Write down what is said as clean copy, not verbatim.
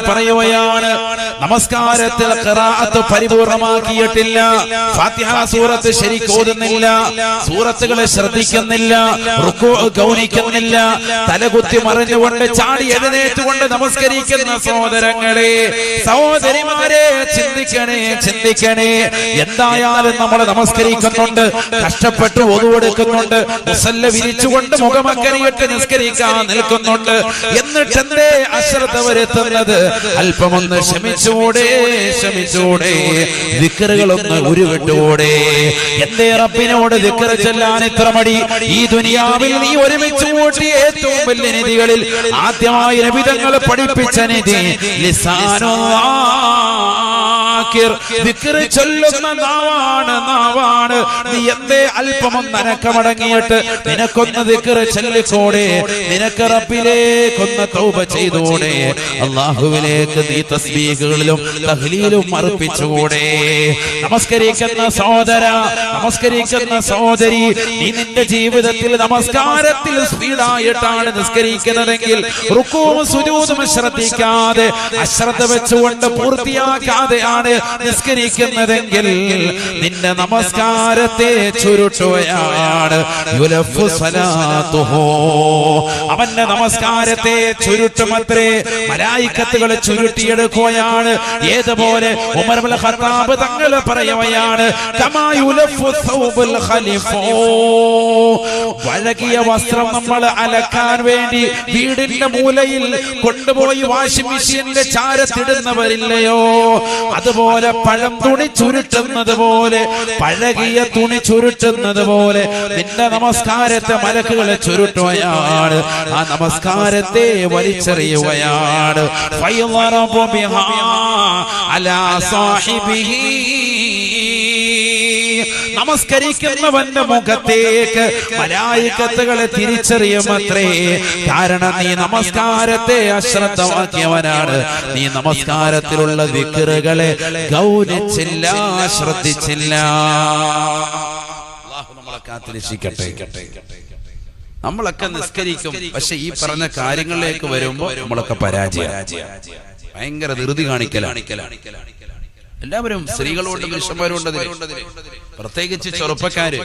പറയുകയാണ്, നമസ്കാരത്തിൽ ഖിറാഅത്ത് പരിപൂർണമാക്കിയിട്ടില്ല, ഫാത്തിഹ സൂറത്ത് ശരിക്ക് ഓതുന്നില്ല, സൂറത്തുകളെ ശ്രദ്ധിക്കുന്നില്ല, റുകൂഅ് ഗൗനിക്കുന്നില്ല, തലകുത്തി മറിഞ്ഞുകൊണ്ട് ചാടി എഴുന്നേറ്റുകൊണ്ട് നമസ്കരിക്കുന്ന സഹോദരങ്ങളെ, സഹോദരിമാരെ, ചിന്തിക്കണേ. എന്തായാലും നമ്മൾ നമസ്കരിക്കുന്നുണ്ട്, കഷ്ടപ്പെട്ട് ഒതുവെടുക്കുന്നുണ്ട്, മുസല്ല വിരിച്ചുകൊണ്ട് മുഖമക്കനിയിട്ട് നിസ്കരിക്കാൻ നിൽക്കുന്നുണ്ട്. എന്നിട്ടെന്തേ അശ്രദ്ധ വരുത്തുന്നത്? അല്പമൊന്ന് ക്ഷമിച്ചൂടെ? ദിക്റുകളൊന്ന് ഉരുവിട്ടൂടെ? എന്തേ റബ്ബിനോട് ദിക്ർ ചൊല്ലാൻ ഇത്ര മടി? ഈ ദുനിയാവിൽ നീ ഒരുമിച്ച് കൂട്ടിയ ഏറ്റവും വലിയ നിധികളിൽ ആദ്യമായി നബി തങ്ങൾ പഠിപ്പിച്ച നിധി ദിക്ർ ചൊല്ലുന്ന നാവാണ്. നീ എന്തേ അല്പമൊന്ന് അനക്കമടങ്ങിയിട്ട് നിനക്കൊന്ന് ദിക്ർ ചൊല്ലിക്കൂടെ? നിനക്ക് റബ്ബിലേക്കൊന്ന് തൗബ ചെയ്തൂടെ? അല്ലാഹുവിലേക്ക് നീ തസ്ബീഹുകളിലും തഹ്ലീലും അർപ്പിച്ചുകൂടെ? നമസ്കരിക്കുന്ന സഹോദര, നമസ്കരിക്കുന്ന സഹോദരി, നീ നിന്റെ ജീവിതത്തിൽ നമസ്കാരത്തിൽ സ്പീഡായിട്ടാണ് നിസ്കരിക്കുന്നതെങ്കിൽ, റുകൂഉം സുജൂദും ശ്രദ്ധിക്കാതെ അശ്രദ്ധ വെച്ചുകൊണ്ട് പൂർത്തിയാക്കാതെയാണ് നിസ്കരിക്കുന്നതെങ്കിൽ നിന്റെ നമസ്കാരത്തെ ചുരുട്ടുകയാണ്. യുലഫു സലാത്തുഹു, അവന്റെ നമസ്കാരത്തെ ചുരുട്ടുമത്രേ, മലായിക്കത്തുകൾ ചുരുട്ടിയെടുക്കുകയാണ്. ഏതുപോലെ ഉമർ ഇബ്നുൽ ഖത്താബ് തങ്ങൾ പറയുകയാണ്, കമാ യുലഫു സൗബുൽ ഖലിഫു, വഴകിയ വസ്ത്രം നമ്മൾ അലക്കാൻ വേണ്ടി വീടിന്റെ മൂലയിൽ കൊണ്ടുപോയി വാഷിംഗ് മെഷീനിന്റെ ചാരത്തിടുന്നവരില്ലയോ, അതുപോലെ പഴം തുണി ചുരുട്ടുന്നത് പോലെ, പഴകിയ തുണി ചുരുട്ടുന്നത് പോലെ നിന്റെ നമസ്കാരത്തെ മലക്കുകളെ ചുരുട്ടുകയാണ്, ആ നമസ്കാരത്തെ വലിച്ചെറിയുകയാണ്. നമസ്കരിക്കുന്നവന്റെ മുഖത്തേക്ക് മലായികത്തുകളെ തിരിച്ചറിയുമത്രേ. കാരണം നീ നമസ്കാരത്തെ അശ്രദ്ധമാക്കിയവനാണ്. നീ നമസ്കാരത്തിലുള്ള ദിക്റുകളെ ഗൗനിച്ചില്ല, ശ്രദ്ധിച്ചില്ല. അല്ലാഹു നമ്മളെ കാത്തിരക്ഷിക്കട്ടെ. നമ്മളൊക്കെ നിസ്കരിക്കും, പക്ഷെ ഈ പറഞ്ഞ കാര്യങ്ങളിലേക്ക് വരുമ്പോ നമ്മളൊക്കെ പരാജയം, ഭയങ്കര ധൃതി കാണിക്കലാണ്. എല്ലാവരും സ്ത്രീകളോടും പുരുഷന്മാരും ഉണ്ട്, പ്രത്യേകിച്ച് ചെറുപ്പക്കാര്.